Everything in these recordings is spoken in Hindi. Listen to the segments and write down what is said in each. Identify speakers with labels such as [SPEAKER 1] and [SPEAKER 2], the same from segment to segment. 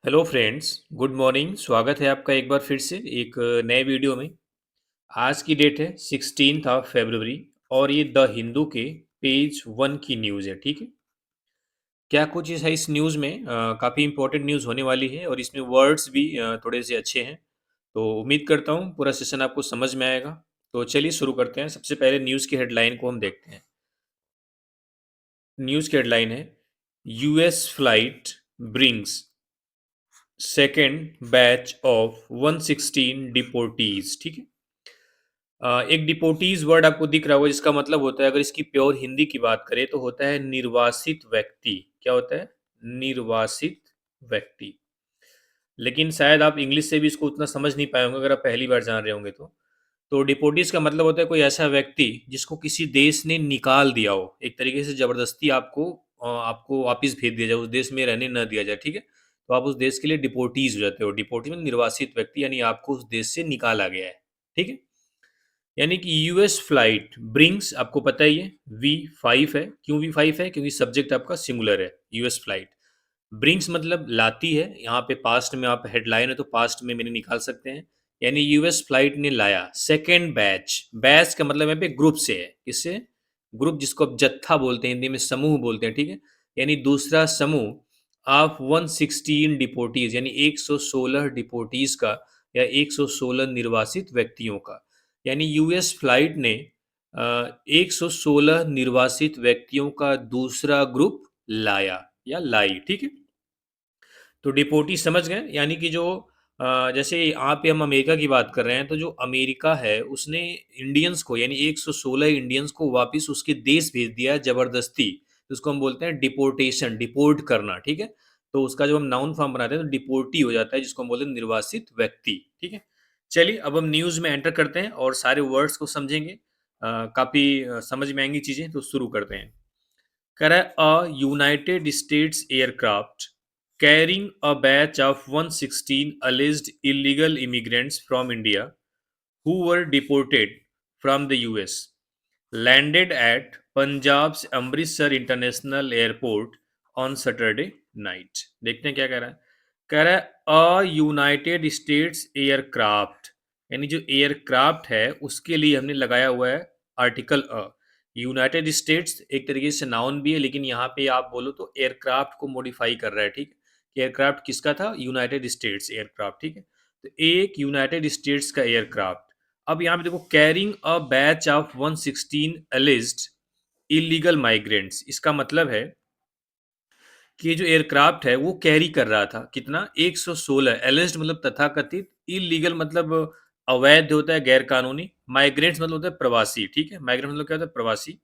[SPEAKER 1] Hello friends, good morning. स्वागत है आपका एक बार फिर से एक नए वीडियो में। आज की डेट है 16th ऑफ फरवरी और ये द हिंदू के पेज 1 की न्यूज़ है। ठीक है, क्या कुछ इस न्यूज़ में काफ़ी इंपॉर्टेंट न्यूज़ होने वाली है और इसमें वर्ड्स भी थोड़े से अच्छे हैं। तो उम्मीद करता हूँ पूरा सेशन आपको समझ में आएगा। तो चलिए शुरू करते हैं। सबसे पहले न्यूज़ की हेडलाइन को हम देखते हैं। न्यूज़ की हेडलाइन है, US flight brings second batch of 116 डिपोर्टीज। ठीक है, एक डिपोटीज वर्ड आपको दिख रहा होगा जिसका मतलब होता है, अगर इसकी प्योर हिंदी की बात करें तो होता है निर्वासित व्यक्ति। क्या होता है? निर्वासित व्यक्ति। लेकिन शायद आप इंग्लिश से भी इसको उतना समझ नहीं पाए होंगे अगर आप पहली बार जान रहे होंगे तो डिपोटीज का मतलब होता है कोई ऐसा व्यक्ति जिसको किसी देश ने निकाल दिया हो, एक तरीके से जबरदस्ती आपको वापस भेज दिया जाए, उस देश में रहने न दिया जाए। ठीक है, तो आप उस देश के लिए डिपोटीज हो जाते हो। डिपोटी में निर्वासित व्यक्ति, यानी आपको उस देश से निकाला गया है। ठीक है, यानी कि यूएस फ्लाइट ब्रिंग्स, आपको पता ही है V5 है। क्यों V5 है? क्योंकि सब्जेक्ट आपका सिंगुलर है। यूएस फ्लाइट ब्रिंग्स मतलब लाती है। यहाँ पे पास्ट में आप हेडलाइन है तो पास्ट में मैंने निकाल सकते हैं, यानी यूएस फ्लाइट ने लाया सेकेंड बैच। बैच का मतलब यहाँ पे ग्रुप से है। किससे? ग्रुप, जिसको आप जत्था बोलते हैं, हिंदी में समूह बोलते हैं। ठीक है, यानी दूसरा समूह ऑफ 116 डिपोटीज, यानी 116 डिपोटीज का या 116 निर्वासित व्यक्तियों का। यानी यूएस फ्लाइट ने 116 निर्वासित व्यक्तियों का दूसरा ग्रुप लाया या लाई। ठीक है, तो डिपोटी समझ गए, यानी कि जो जैसे यहाँ पे हम अमेरिका की बात कर रहे हैं, तो जो अमेरिका है उसने इंडियंस को, यानी 116 इंडियंस को वापस उसके देश भेज दिया है जबरदस्ती। तो उसको हम बोलते हैं डिपोर्टेशन, डिपोर्ट करना। ठीक है, तो उसका जो हम नाउन फॉर्म बनाते हैं तो डिपोर्टी हो जाता है, जिसको हम बोलते हैं निर्वासित व्यक्ति। ठीक है, चलिए अब हम न्यूज़ में एंटर करते हैं और सारे वर्ड्स को समझेंगे। काफ़ी समझ में आएंगी चीज़ें, तो शुरू करते हैं। कह रहा है, a United States aircraft carrying a batch of 116 alleged illegal immigrants from India who were deported from the US landed at Punjab's Amritsar International Airport on Saturday night। देखते हैं क्या कह रहा है। कह रहा है, अ यूनाइटेड स्टेट्स एयरक्राफ्ट, यानी जो एयरक्राफ्ट है उसके लिए हमने लगाया हुआ है आर्टिकल अ। यूनाइटेड स्टेट्स एक तरीके से नाउन भी है, लेकिन यहाँ पे आप बोलो तो एयरक्राफ्ट को मॉडिफाई कर रहा है। ठीक है, एयरक्राफ्ट किसका था? United States aircraft. ठीक है, तो एक यूनाइटेड स्टेट्स का एयरक्राफ्ट। अब यहाँ पे देखो, carrying a batch of 116 एलिज्ड illegal migrants, इसका मतलब है कि ये जो एयरक्राफ्ट है वो कैरी कर रहा था कितना? 116। एलिज्ड मतलब तथाकथित, इलीगल मतलब अवैध होता है, गैर कानूनी। माइग्रेंट्स मतलब होता है प्रवासी। ठीक है, माइग्रेंट मतलब क्या होता है? प्रवासी।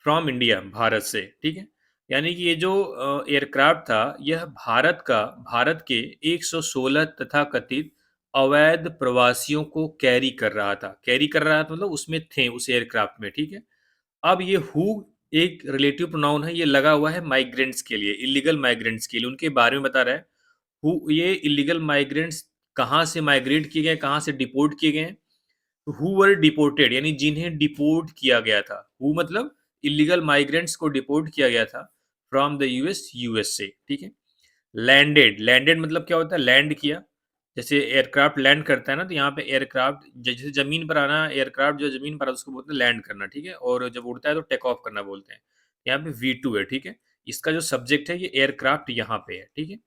[SPEAKER 1] फ्रॉम इंडिया, भारत से। ठीक है, यानी कि ये जो एयरक्राफ्ट था यह भारत के 116 तथाकथित अवैध प्रवासियों को कैरी कर रहा था। कैरी कर रहा था मतलब उसमें थे, उस एयरक्राफ्ट में। ठीक है, अब ये हु एक रिलेटिव प्रोनाउन है, ये लगा हुआ है माइग्रेंट्स के लिए, इलीगल माइग्रेंट्स के लिए, उनके बारे में बता रहा है। हु ये इलीगल माइग्रेंट्स कहाँ से माइग्रेट किए गए, कहाँ से डिपोर्ट किए गए हैं? हु वर डिपोर्टेड, यानी जिन्हें डिपोर्ट किया गया था। हु मतलब इलीगल माइग्रेंट्स को डिपोर्ट किया गया था फ्रॉम द यूएस से। ठीक है, लैंडेड, लैंडेड मतलब क्या होता है? लैंड किया। जैसे एयरक्राफ्ट लैंड करता है ना, तो यहाँ पे एयरक्राफ्ट जैसे जमीन पर आना, एयरक्राफ्ट जो जमीन पर आता है उसको बोलते हैं लैंड करना। ठीक है, और जब उड़ता है तो टेक ऑफ करना बोलते हैं। यहाँ पे V2 है। ठीक है, इसका जो सब्जेक्ट है ये एयरक्राफ्ट यहाँ पे है। ठीक है,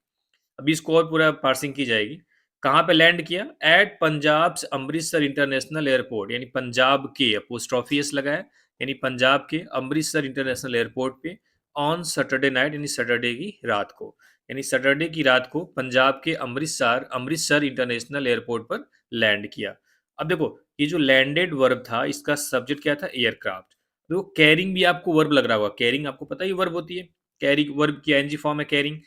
[SPEAKER 1] अभी इसको और पूरा पार्सिंग की जाएगी। कहाँ पे लैंड किया? At Punjab Amritsar international airport, यानी पंजाब के, अपोस्ट्रोफी एस लगा है, यानी पंजाब के अमृतसर इंटरनेशनल एयरपोर्ट पे ऑन सैटरडे नाइट, यानी सैटरडे की रात को। यानी सैटरडे की रात को पंजाब के अमृतसर अमृतसर इंटरनेशनल एयरपोर्ट पर लैंड किया। अब देखो, ये जो लैंडेड वर्ब था इसका सब्जेक्ट क्या था? एयरक्राफ्ट। तो कैरिंग भी आपको वर्ब लग रहा होगा। कैरिंग आपको पता ही वर्ब होती है। कैरिंग वर्ब की आईएनजी फॉर्म है कैरिंग।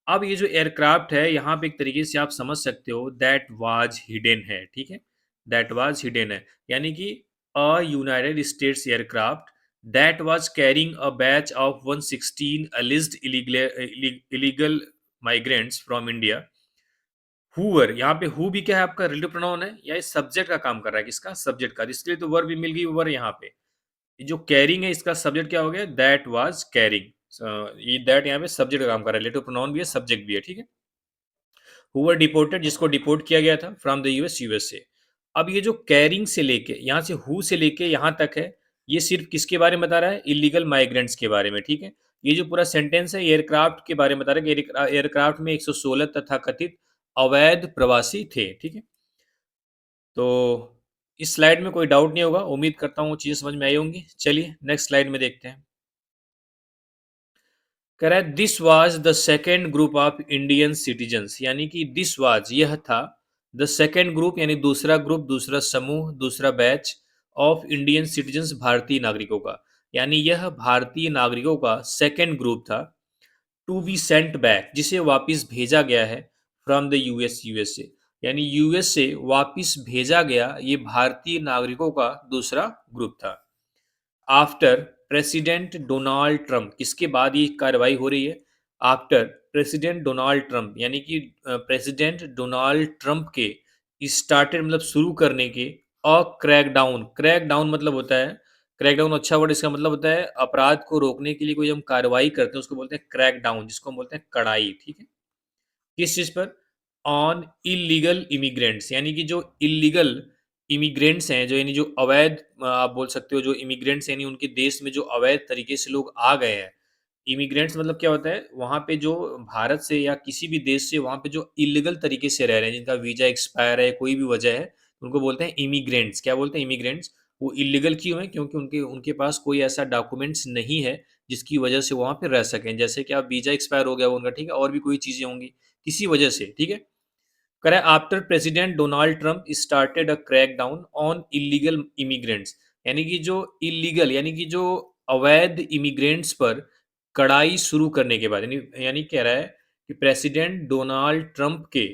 [SPEAKER 1] अब ये जो एयरक्राफ्ट है यहाँ पे एक तरीके से आप समझ सकते हो दैट वाज हिडन है। ठीक है, दैट वाज हिडन है, यानी कि a United States aircraft that was carrying a batch of 116 alleged illegal migrants from India हुवर। यहाँ पे हु भी क्या है? आपका रिलेटिव प्रोनाउन है, या इस सब्जेक्ट का काम कर रहा है। किसका? सब्जेक्ट का। इसके लिए तो वर्ब भी मिल गई, वर्ब यहाँ पे। ये जो कैरिंग है इसका सब्जेक्ट क्या हो गया? That was carrying. ये दैट यहाँ पे सब्जेक्ट का काम कर रहा है, रिलेटिव प्रोनाउन भी है, सब्जेक्ट भी है। ठीक है, हु वर डिपोर्टेड, जिसको डिपोर्ट किया गया था फ्रॉम द यूएसए। अब ये जो कैरिंग से लेके यहाँ से हु से लेके यहाँ तक है, ये सिर्फ किसके बारे में बता रहा है? इलीगल माइग्रेंट्स के बारे में, ठीक है। ये जो पूरा सेंटेंस है एयरक्राफ्ट के बारे में बता रहा है कि एयरक्राफ्ट में 116 तथाकथित अवैध प्रवासी थे, ठीक है। तो इस स्लाइड में कोई डाउट नहीं होगा, उम्मीद करता हूँ चीज़ें समझ में आई होंगी। चलिए नेक्स्ट स्लाइड में देखते हैं। कह रहा है this was the second group of Indian citizens, यानी कि दिस वाज यह था, द सेकेंड ग्रुप यानी दूसरा ग्रुप, दूसरा समूह, दूसरा बैच ऑफ इंडियन सिटीजन्स, भारतीय नागरिकों का, यानी यह भारतीय नागरिकों का सेकेंड ग्रुप था। टू बी सेंट बैक, जिसे वापस भेजा गया है फ्रॉम द यूएसए, यानी यूएस से वापस भेजा गया ये भारतीय नागरिकों का दूसरा ग्रुप था। आफ्टर प्रेसिडेंट डोनाल्ड ट्रंप, किसके बाद ये कार्रवाई हो रही है? आफ्टर प्रेसिडेंट डोनाल्ड ट्रंप, यानी कि प्रेसिडेंट डोनाल्ड ट्रंप के स्टार्टेड मतलब शुरू करने के क्रैकडाउन, क्रैकडाउन मतलब होता है, क्रैकडाउन अच्छा वर्ड, इसका मतलब होता है अपराध को रोकने के लिए कोई हम कार्रवाई करते हैं उसको बोलते हैं क्रैकडाउन, जिसको हम बोलते हैं कड़ाई, ठीक है। किस चीज़ पर? ऑन इलीगल इमिग्रेंट्स, यानी कि जो इलीगल इमिग्रेंट्स हैं, जो यानी जो अवैध आप बोल सकते हो जो इमिग्रेंट्स यानी उनके देश में जो अवैध तरीके से लोग आ गए हैं। इमिग्रेंट्स मतलब क्या होता है? वहाँ पे जो भारत से या किसी भी देश से वहाँ पे जो इल्लीगल तरीके से रह रहे हैं, जिनका वीज़ा एक्सपायर है, कोई भी वजह है, उनको बोलते हैं इमिग्रेंट्स। क्या बोलते हैं? इमिग्रेंट्स। वो इल्लीगल क्यों हैं? क्योंकि उनके उनके पास कोई ऐसा डॉक्यूमेंट्स नहीं है, जिसकी वजह से वहाँ पे रह सकें। जैसे कि आप वीज़ा एक्सपायर हो गया उनका, ठीक है? और भी कोई चीज़ें होंगी, किसी वजह से, ठीक है? करें after president Donald Trump started a crackdown on illegal immigrants, यानी कि जो इलीगल यानी कि जो अवैध इमिग्रेंट्स पर कड़ाई शुरू करने के बाद, यानी यानी कह रहा है कि प्रेसिडेंट डोनाल्ड ट्रंप के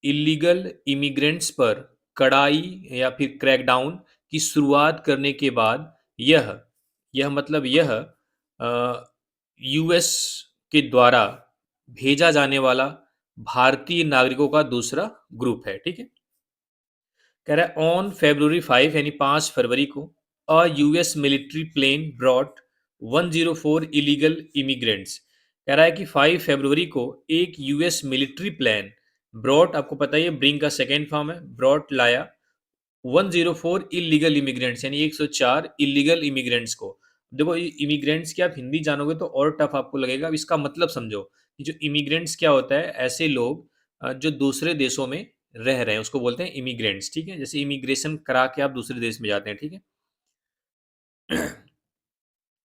[SPEAKER 1] इलीगल इमिग्रेंट्स पर कड़ाई या फिर क्रैकडाउन की शुरुआत करने के बाद यह मतलब यह यूएस के द्वारा भेजा जाने वाला भारतीय नागरिकों का दूसरा ग्रुप है, ठीक है। कह रहा है ऑन February 5 यानी 5 फरवरी को a US military plane brought 104 illegal immigrants, कह रहा है कि 5 फरवरी को एक यूएस मिलिट्री प्लेन ब्रॉट, आपको पता ही है ब्रिंग का सेकेंड फॉर्म है, ब्रॉट लाया 104 इलीगल इमिग्रेंट्स, यानी 104 इलीगल इमिग्रेंट्स को। देखो ये इमिग्रेंट्स की आप हिंदी जानोगे तो और टफ आपको लगेगा। अब इसका मतलब समझो कि जो इमिग्रेंट्स क्या होता है? ऐसे लोग जो दूसरे देशों में रह रहे हैं उसको बोलते हैं इमिग्रेंट्स, ठीक है। जैसे इमिग्रेशन करा के आप दूसरे देश में जाते हैं, ठीक है।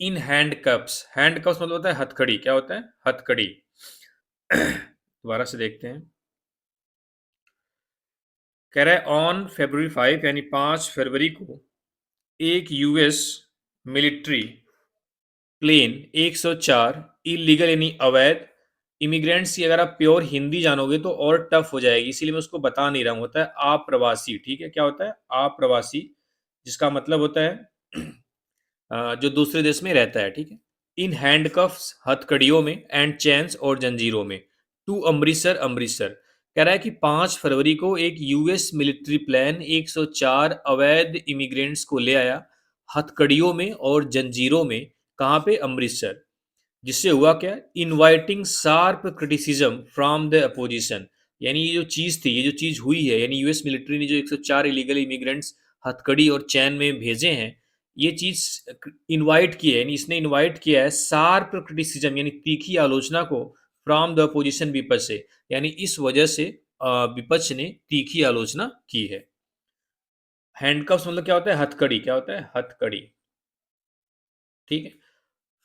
[SPEAKER 1] इन हैंडकप्स, हैंडकप्स मतलब होता है हथकड़ी। क्या होता है? हथकड़ी। दोबारा से देखते हैं। कह रहा है ऑन February 5 यानी 5 फरवरी को एक यूएस मिलिट्री प्लेन 104 इलीगल यानी अवैध इमिग्रेंट्स की, अगर आप प्योर हिंदी जानोगे तो और टफ हो जाएगी, इसीलिए मैं उसको बता नहीं रहा हूँ। होता है आप्रवासी, ठीक है। क्या होता है? आप्रवासी, जिसका मतलब होता है जो दूसरे देश में रहता है, ठीक है। इन हैंडकफ्स हथकड़ियों में, एंड चैन्स और जंजीरों में, टू अमृतसर, अमृतसर। कह रहा है कि 5 फरवरी को एक यूएस मिलिट्री प्लेन 104 अवैध इमिग्रेंट्स को ले आया हथकड़ियों में और जंजीरों में। कहाँ पे? अमृतसर। जिससे हुआ क्या? Inviting sharp criticism from the opposition, यानी ये जो चीज़ थी, ये जो चीज़ हुई है, यानी यूएस मिलिट्री ने जो 104 इलीगल इमिग्रेंट्स हथकड़ी और चैन में भेजे हैं, ये चीज़ इनवाइट की है, यानी इसने इनवाइट किया है शार्प क्रिटिसिज्म यानी तीखी आलोचना को फ्रॉम द अपोजिशन, विपक्ष से, यानी इस वजह से विपक्ष ने तीखी आलोचना की है। हैंडकफ्स मतलब क्या होता है? हथकड़ी। क्या होता है? हथकड़ी, ठीक है।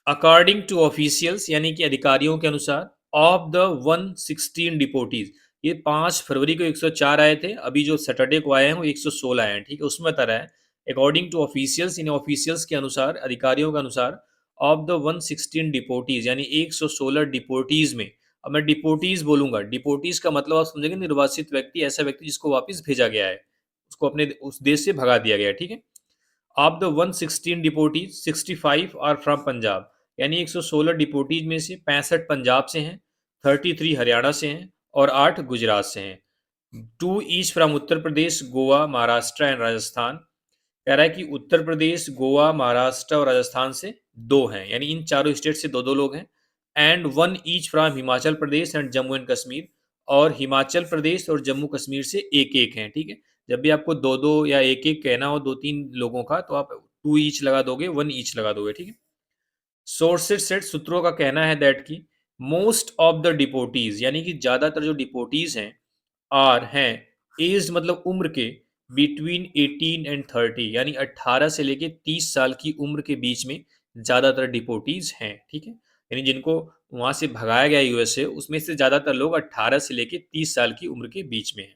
[SPEAKER 1] अकॉर्डिंग टू ऑफिशियल्स, यानी कि अधिकारियों के अनुसार, ऑफ द 116 डिपोटीज, ये 5 फरवरी को 104 आए थे, अभी जो सैटरडे को आए हैं वो 116 आए हैं, ठीक है। उसमें बता रहा है अकॉर्डिंग टू ऑफिशियल्स, इन ऑफिशियल्स के अनुसार, अधिकारियों के अनुसार, ऑफ द 116 डिपोटीज यानी 116 डिपोटीज में, अब मैं डिपोटीज बोलूंगा, डिपोटीज का मतलब आप समझेंगे निर्वासित व्यक्ति, ऐसा व्यक्ति जिसको वापस भेजा गया है, उसको अपने उस देश से भगा दिया गया है, ठीक है। Of the 116 deportees 65 are from Punjab, यानी 116 डिपोटीज में से 65 पंजाब से हैं, 33 हरियाणा से हैं और 8 गुजरात से हैं। Two each from Uttar Pradesh, Goa, Maharashtra and Rajasthan. कह रहा है कि उत्तर प्रदेश, गोवा, महाराष्ट्र और राजस्थान से 2 हैं, यानी इन चारों स्टेट से 2-2 लोग हैं। And 1 each from Himachal Pradesh and Jammu and Kashmir, और हिमाचल प्रदेश और जम्मू कश्मीर से एक एक हैं, ठीक है। जब भी आपको दो दो या एक एक कहना हो दो तीन लोगों का, तो आप टू ईच लगा दोगे, वन ईच लगा दोगे, ठीक है। सोर्सेज सेट, सूत्रों का कहना है दैट की मोस्ट ऑफ द डिपोटीज, यानी कि ज्यादातर जो डिपोटीज हैं, आर हैं एज मतलब उम्र के, बिटवीन 18 एंड 30, यानी 18 से लेके 30 साल की उम्र के बीच में ज्यादातर डिपोटीज हैं, ठीक है। यानी जिनको वहां से भगाया गया यूएसए, उसमें से ज्यादातर लोग 18 से लेके 30 साल की उम्र के बीच में हैं।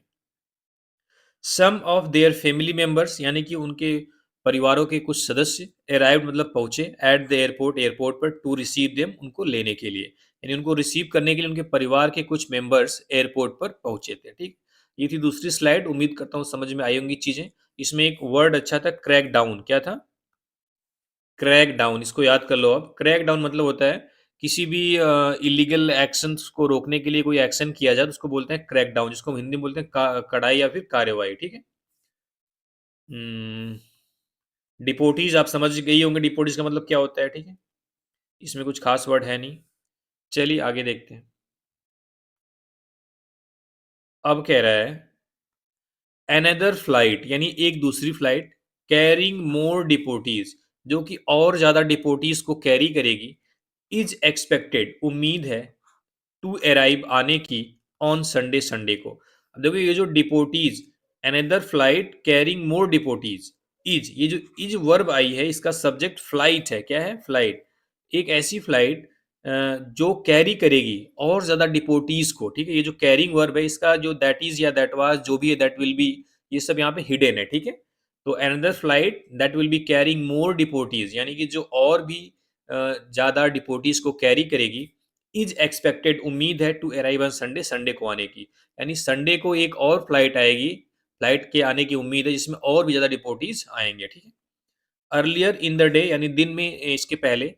[SPEAKER 1] सम ऑफ देयर फैमिली मेंबर्स, यानी कि उनके परिवारों के कुछ सदस्य अराइव्ड मतलब पहुंचे एट द एयरपोर्ट, एयरपोर्ट पर टू रिसीव देम, उनको लेने के लिए, यानी उनको रिसीव करने के लिए उनके परिवार के कुछ मेंबर्स एयरपोर्ट पर पहुंचे थे, ठीक। ये थी दूसरी स्लाइड, उम्मीद करता हूँ समझ में आई होंगी चीजें। इसमें एक वर्ड अच्छा था, क्रैक डाउन, क्या था? क्रैक डाउन, इसको याद कर लो। अब क्रैक डाउन मतलब होता है किसी भी इलीगल एक्शंस को रोकने के लिए कोई एक्शन किया जाए तो उसको बोलते हैं क्रैक डाउन, जिसको हम हिंदी में बोलते हैं कड़ाई या फिर कार्रवाई, ठीक है। डिपोटीज आप समझ गई होंगे, डिपोटीज का मतलब क्या होता है, ठीक है। इसमें कुछ खास वर्ड है नहीं। चलिए आगे देखते हैं। अब कह रहा है अनदर फ्लाइट, यानी एक दूसरी फ्लाइट कैरिंग मोर डिपोटीज, जो कि और ज्यादा डिपोटीज को कैरी करेगी, इज एक्सपेक्टेड, उम्मीद है, टू अराइव, आने की, ऑन संडे, संडे को। अब देखो ये जो deportees, another flight carrying more deportees, is, ये जो इज वर्ब आई है, इसका सब्जेक्ट फ्लाइट है, क्या है? फ्लाइट। एक ऐसी फ्लाइट जो कैरी करेगी और ज्यादा डिपोटीज को, ठीक है। ये जो कैरिंग वर्ब है, इसका जो दैट इज या दैट वाज जो भी है, दैट विल बी, ये सब यहाँ पे हिडन है, ठीक है। तो another flight that will be carrying more deportees, यानी कि जो और भी ज्यादा डिपोटीज को कैरी करेगी, इज एक्सपेक्टेड, उम्मीद है, to arrive on Sunday, Sunday को आने की, यानी संडे को एक और फ्लाइट आएगी, फ्लाइट के आने की उम्मीद है, जिसमें और भी ज्यादा डिपोटीज आएंगे, ठीक है। अर्लियर इन द डे, यानी दिन में, इसके पहले,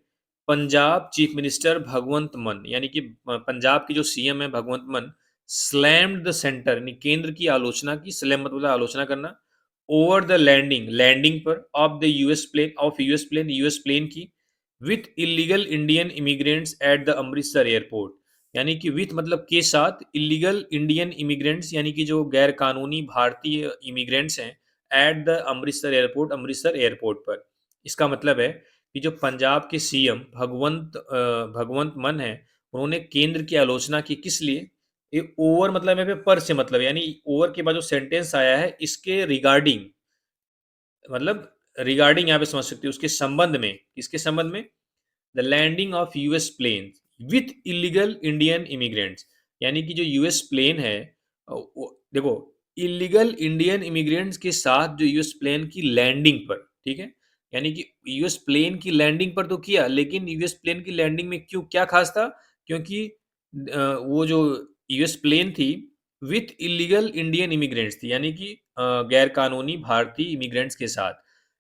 [SPEAKER 1] पंजाब चीफ मिनिस्टर भगवंत मान, यानी कि पंजाब की जो सीएम है भगवंत मान, स्लैम्ड द सेंटर, यानी केंद्र की आलोचना की, स्लैम मतलब आलोचना करना, ओवर द लैंडिंग, लैंडिंग पर, of the US plane, of US plane, US plane की, with illegal Indian immigrants at the Amritsar airport, यानी कि विथ मतलब के साथ, इलीगल इंडियन इमिग्रेंट्स, यानी कि जो गैर कानूनी भारतीय इमिग्रेंट्स हैं, eight the Amritsar airport, Amritsar airport पर। इसका मतलब है कि जो पंजाब के सीएम भगवंत मान है, उन्होंने केंद्र की आलोचना की, किस लिए? ये ओवर मतलब है पे पर से मतलब, यानी ओवर के बाद जो सेंटेंस आया है इसके रिगार्डिंग, मतलब रिगार्डिंग यहाँ पे समझ सकते हो, उसके संबंध में, किसके संबंध में? The landing of US plane with illegal Indian immigrants, यानी कि जो यूएस प्लेन है, देखो, इलीगल इंडियन इमिग्रेंट्स के साथ जो यूएस प्लेन की लैंडिंग पर, ठीक है, यानी कि यूएस प्लेन की लैंडिंग पर तो किया, लेकिन यूएस प्लेन की लैंडिंग में क्यों, क्या खास था? क्योंकि वो जो यूएस प्लेन थी विथ इलीगल इंडियन इमिग्रेंट्स थी, यानी कि गैर कानूनी भारतीय इमिग्रेंट्स के साथ,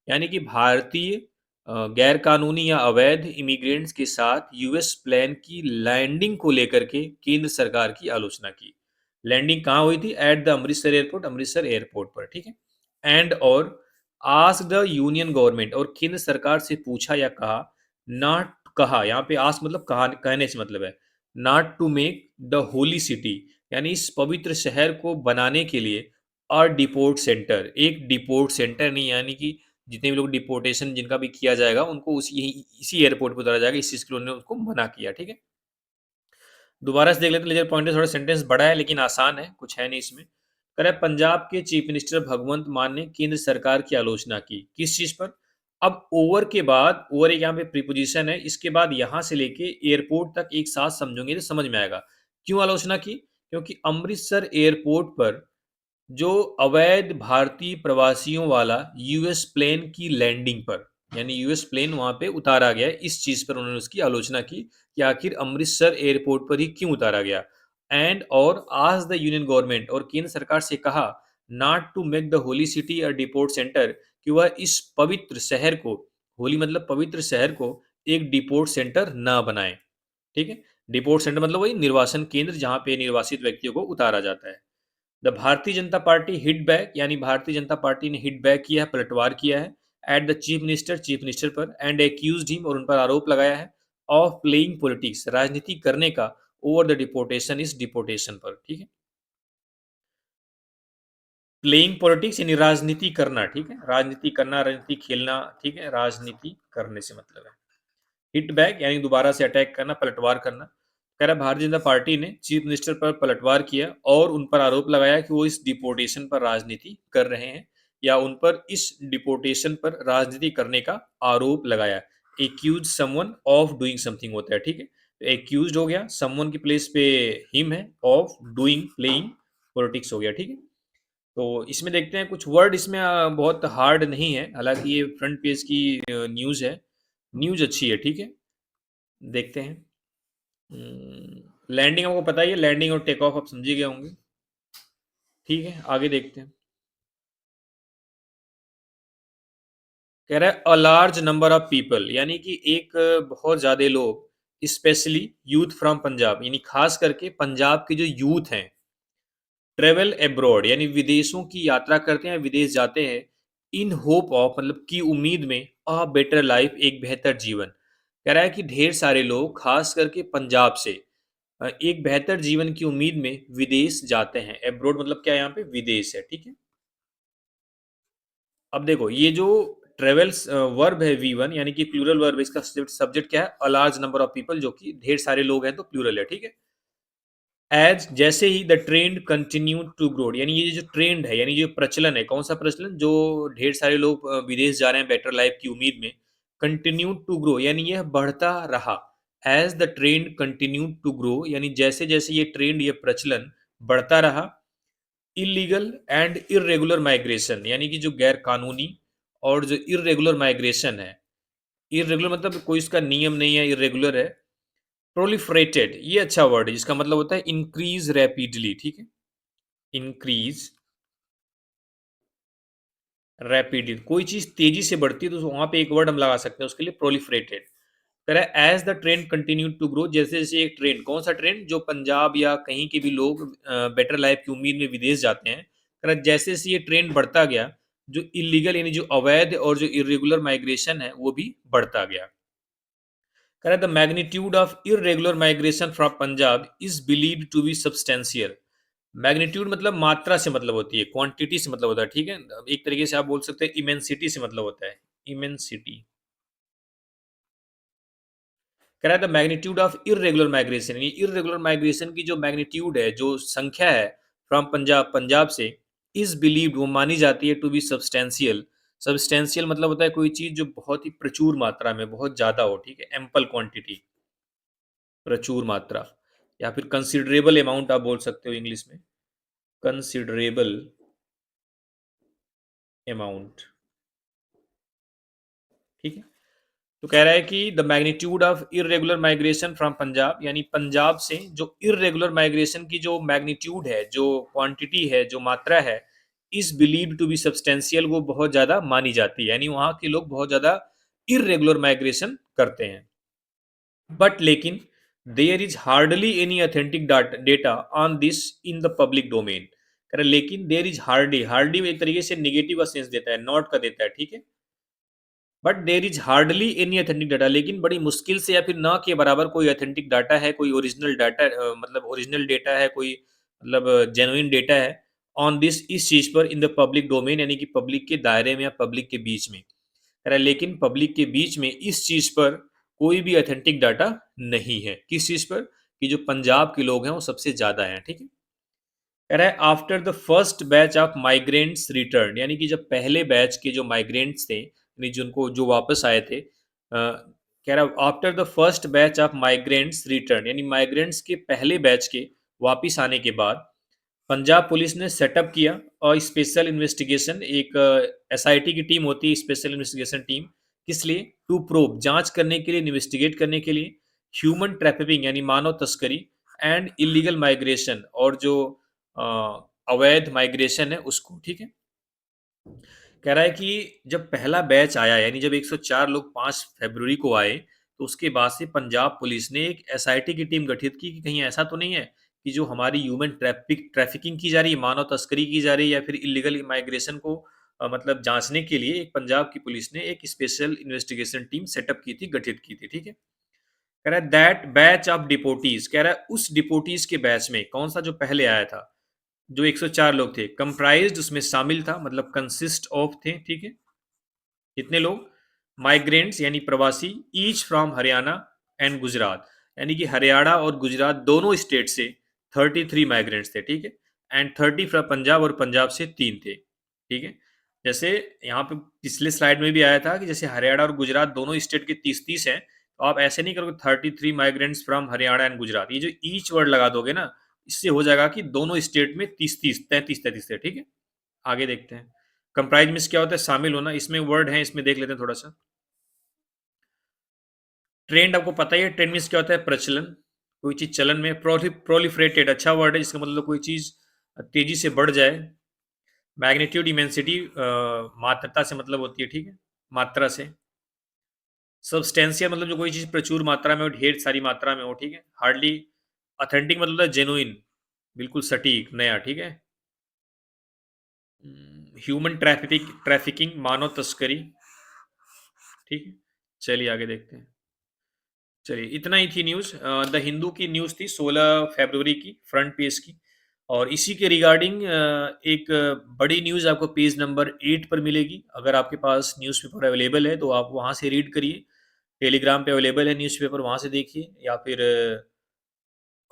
[SPEAKER 1] यानी कि भारतीय गैर कानूनी या अवैध इमिग्रेंट्स के साथ यूएस प्लेन की लैंडिंग को लेकर के केंद्र सरकार की आलोचना की। लैंडिंग कहाँ हुई थी? Eight the Amritsar airport, Amritsar airport पर, ठीक है। एंड और आस्क द यूनियन गवर्नमेंट, और केंद्र सरकार से पूछा या कहा, नॉट, कहा, यहाँ पे आस्क मतलब कहा, कहने से मतलब है, not to make the holy city, यानी इस पवित्र शहर को बनाने के लिए, और डिपोर्ट सेंटर, एक डिपोर्ट सेंटर नहीं, यानी कि जितने भी लोग डिपोर्टेशन जिनका भी किया जाएगा उनको उसी इसी एयरपोर्ट पर उतारा जाएगा, इस चीज़ के लिए उन्होंने उसको मना किया, ठीक है। दोबारा से देख लेते हैं, लेजर पॉइंटर, थोड़ा सेंटेंस बड़ा है लेकिन आसान है, कुछ है नहीं इसमें। कह रहा है पंजाब के चीफ मिनिस्टर भगवंत मान ने केंद्र सरकार की आलोचना की, किस चीज पर? अब ओवर के बाद, ओवर एक यहाँ पे प्रीपोजिशन है, इसके बाद यहाँ से लेके एयरपोर्ट तक एक साथ समझोगे तो समझ में आएगा क्यों आलोचना की। क्योंकि अमृतसर एयरपोर्ट पर जो अवैध भारतीय प्रवासियों वाला यूएस प्लेन की लैंडिंग पर, यानी यूएस प्लेन वहां पे उतारा गया, इस चीज पर उन्होंने उसकी आलोचना की कि आखिर अमृतसर एयरपोर्ट पर ही क्यों उतारा गया। एंड और आज द यूनियन गवर्नमेंट, और केंद्र सरकार से कहा, not to make the holy city a deport centre, कि वह इस पवित्र शहर को, होली मतलब पवित्र शहर को, एक डिपोर्ट सेंटर ना बनाए, ठीक है। डिपोर्ट सेंटर मतलब वही निर्वासन केंद्र जहां पे निर्वासित व्यक्तियों को उतारा जाता है। The Bharatiya Janata party hit back, यानी भारतीय जनता पार्टी ने हिट बैक किया है, पलटवार किया है, at the chief minister, chief minister पर, एंड एक्यूज हिम, और उन पर आरोप लगाया है, ऑफ प्लेइंग पॉलिटिक्स, राजनीति करने का, ओवर द डिपोर्टेशन, इस डिपोर्टेशन पर, ठीक है। प्लेइंग पॉलिटिक्स यानी राजनीति करना, ठीक है? राजनीति करना, राजनीति खेलना, ठीक है? राजनीति करने से मतलब है। हिट बैक यानी दोबारा से अटैक करना, पलटवार करना। कह रहा है भारतीय जनता पार्टी ने चीफ मिनिस्टर पर पलटवार किया और उन पर आरोप लगाया कि वो इस डिपोटेशन पर राजनीति कर रहे हैं, या उन पर इस डिपोटेशन पर राजनीति करने का आरोप लगाया। Accuse someone of doing something होता है, ठीक है? तो एक्यूज हो गया, समवन की प्लेस पे हिम है, ऑफ डूइंग प्लेइंग पॉलिटिक्स हो गया, ठीक है? तो इसमें देखते हैं कुछ वर्ड इसमें बहुत हार्ड नहीं है, हालांकि ये फ्रंट पेज की न्यूज़ है। न्यूज़ अच्छी है, ठीक है? देखते हैं। लैंडिंग आपको पता ही है, लैंडिंग और टेक ऑफ आप समझ ही गए होंगे। ठीक है, आगे देखते हैं। कह रहा है a large number of people, यानी कि एक बहुत ज़्यादा लोग, स्पेशली यूथ फ्रॉम पंजाब, यानी खास करके पंजाब के जो यूथ हैं, ट्रेवल एब्रॉड यानी विदेशों की यात्रा करते हैं, विदेश जाते हैं, इन होप ऑफ मतलब की उम्मीद में, अ बेटर लाइफ एक बेहतर जीवन। कह रहा है कि ढेर सारे लोग खास करके पंजाब से एक बेहतर जीवन की उम्मीद में विदेश जाते हैं। एब्रोड मतलब क्या है, यहाँ पे विदेश है, ठीक है? अब देखो ये जो ट्रेवल्स वर्ब है V1 यानी कि प्लूरल वर्ब है, इसका सब्जेक्ट क्या है? A large number of people, जो कि ढेर सारे लोग हैं तो प्लूरल है, ठीक है? एज जैसे ही the trend continue to grow, यानी ये जो ट्रेंड है, यानी जो प्रचलन है, कौन सा प्रचलन? जो ढेर सारे लोग विदेश जा रहे हैं बेटर लाइफ की उम्मीद में। कंटिन्यू टू ग्रो यानी यह बढ़ता रहा। As the trend continue to grow यानी जैसे जैसे ये ट्रेंड, ये प्रचलन बढ़ता रहा। इलीगल एंड इरेगुलर माइग्रेशन यानी कि जो गैर कानूनी और जो इरेगुलर माइग्रेशन है, इरेगुलर मतलब कोई इसका नियम नहीं है, इरेगुलर है। प्रोलिफरेटेड ये अच्छा वर्ड है, जिसका मतलब होता है इंक्रीज रैपिडली, ठीक है? इंक्रीज रैपिडली, कोई चीज तेजी से बढ़ती है तो वहां पे एक वर्ड हम लगा सकते हैं उसके लिए, प्रोलिफरेटेड। कह रहा है as the trend continue to grow, जैसे जैसे एक ट्रेंड, कौन सा ट्रेंड? जो पंजाब या कहीं के भी लोग बेटर लाइफ की उम्मीद में विदेश जाते हैं, कह रहा है जैसे जैसे ये ट्रेंड बढ़ता गया, जो इलीगल यानी जो अवैध और जो इरेगुलर माइग्रेशन है वो भी बढ़ता गया। कह रहा है the magnitude of irregular migration from Punjab is believed to be substantial. Magnitude मतलब मात्रा से मतलब होती है, क्वांटिटी से मतलब होता है, ठीक है? एक तरीके से आप बोल सकते हैं इमेंसिटी से मतलब होता है, इमेंसिटी। कह रहा है the magnitude of irregular migration, यानी इरेगुलर माइग्रेशन की जो मैग्नीट्यूड है, जो संख्या है, फ्रॉम पंजाब, पंजाब से, इज बिलीव्ड वो मानी जाती है, टू बी सब्सटेंशियल। सब्सटेंशियल मतलब होता है कोई चीज जो बहुत ही प्रचुर मात्रा में, बहुत ज्यादा हो, ठीक है? एम्पल क्वांटिटी, प्रचुर मात्रा, या फिर कंसिडरेबल अमाउंट आप बोल सकते हो इंग्लिश में, कंसिडरेबल अमाउंट, ठीक है? तो कह रहा है कि the magnitude of irregular migration from Punjab, यानी पंजाब से जो इरेगुलर माइग्रेशन की जो मैग्नीट्यूड है, जो क्वांटिटी है, जो मात्रा है, is believe to be substantial वो बहुत ज़्यादा मानी जाती है, यानी वहाँ के लोग बहुत ज़्यादा इरेगुलर माइग्रेशन करते हैं। बट लेकिन there is hardly any authentic data on this in the public domain. कह रहा है लेकिन देयर इज हार्डली, हार्डली एक तरीके से निगेटिव का सेंस देता है, नॉट का देता है, ठीक है? But there is hardly any authentic data, लेकिन बड़ी मुश्किल से या फिर ना के बराबर कोई ऑथेंटिक डाटा है, कोई ओरिजिनल डाटा, मतलब ओरिजिनल डेटा है, कोई मतलब जेन्युइन डेटा है ऑन दिस, इस चीज पर, इन द पब्लिक डोमेन यानी कि पब्लिक के दायरे में या पब्लिक के बीच में। कह रहा है लेकिन पब्लिक के बीच में इस चीज पर कोई भी ऑथेंटिक डाटा नहीं है। किस चीज पर? कि जो पंजाब के लोग हैं वो सबसे ज्यादा हैं, ठीक है? कह रहा है after the first batch of migrants return, यानी कि जब पहले बैच के जो माइग्रेंट्स थे, यानी जिनको जो वापस आए थे, कह रहा है after the first batch of migrants return, यानी माइग्रेंट्स के पहले बैच के वापस आने के बाद पंजाब पुलिस ने सेटअप किया और स्पेशल इन्वेस्टिगेशन, एक एसआईटी की टीम होती है, स्पेशल इन्वेस्टिगेशन टीम। किस लिए? टू प्रोब, जांच करने के लिए, इन्वेस्टिगेट करने के लिए, ह्यूमन ट्रैफिकिंग यानी मानव तस्करी, एंड इलीगल माइग्रेशन और जो अ, अवैध माइग्रेशन है उसको, ठीक है? कह रहा है कि जब पहला बैच आया, यानी जब 104 लोग 5 फरवरी को आए, तो उसके बाद से पंजाब पुलिस ने एक एसआईटी की टीम गठित की कि कहीं ऐसा तो नहीं है कि जो हमारी ह्यूमन ट्रैफिकिंग की जा रही है, मानव तस्करी की जा रही है, या फिर इलीगल माइग्रेशन को मतलब जांचने के लिए एक पंजाब की पुलिस ने एक स्पेशल इन्वेस्टिगेशन टीम सेटअप की थी, गठित की थी, ठीक है? कह रहा है दैट बैच ऑफ डिपोटीज, कह रहा है उस डिपोटीज के बैच में, कौन सा जो पहले आया था, जो 104 लोग थे, कंप्राइज्ड उसमें शामिल था, मतलब कंसिस्ट ऑफ थे, ठीक है। कितने लोग? माइग्रेंट्स यानी प्रवासी, each from Haryana and Gujarat, यानी कि हरियाणा और गुजरात दोनों स्टेट से 33 माइग्रेंट्स थे, ठीक है। एंड 30 फ्रॉम पंजाब, और पंजाब से 3 थे, ठीक है। जैसे यहाँ पे पिछले स्लाइड में भी आया था कि जैसे हरियाणा और गुजरात दोनों स्टेट के 30-30 हैं, तो आप ऐसे नहीं करोगे 33 migrants from Haryana and Gujarat, ये जो ईच वर्ड लगा दोगे ना, इससे हो जाएगा कि दोनों स्टेट में 30-30, 33-33 थे, ठीक है। आगे देखते हैं। कंप्राइज मीन्स क्या होता है? शामिल होना। इसमें वर्ड है, इसमें देख लेते हैं थोड़ा सा। ट्रेंड आपको पता ही है, ट्रेंड मीन्स क्या होता है? प्रचलन, कोई चीज चलन में। प्रोलिफरेटेड अच्छा वर्ड है, जिसका मतलब कोई चीज तेजी से बढ़ जाए। मैग्नीट्यूड इमेंसिटी मात्रता से मतलब होती है, ठीक है, मात्रा से। सब्सटेंशियल मतलब जो कोई चीज प्रचुर मात्रा में हो, ढेर सारी मात्रा में हो, ठीक है। हार्डली। ऑथेंटिक मतलब है जेनुइन, बिल्कुल सटीक, नया, ठीक है। ह्यूमन ट्रैफिकिंग मानव तस्करी, ठीक है। चलिए आगे देखते हैं। चलिए इतना ही थी न्यूज़। द हिंदू की न्यूज़ थी 16 फरवरी की, फ्रंट पेज की। और इसी के रिगार्डिंग एक बड़ी न्यूज़ आपको पेज नंबर 8 पर मिलेगी। अगर आपके पास न्यूज़पेपर अवेलेबल है तो आप वहाँ से रीड करिए। टेलीग्राम पे अवेलेबल है न्यूज़पेपर, वहाँ से देखिए। या फिर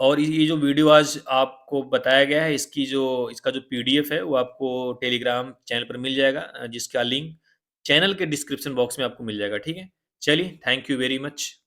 [SPEAKER 1] और ये जो वीडियो आज आपको बताया गया है, इसका जो पीडीएफ है वो आपको टेलीग्राम चैनल पर मिल जाएगा, जिसका लिंक चैनल के डिस्क्रिप्शन बॉक्स में आपको मिल जाएगा, ठीक है। चलिए, थैंक यू वेरी मच।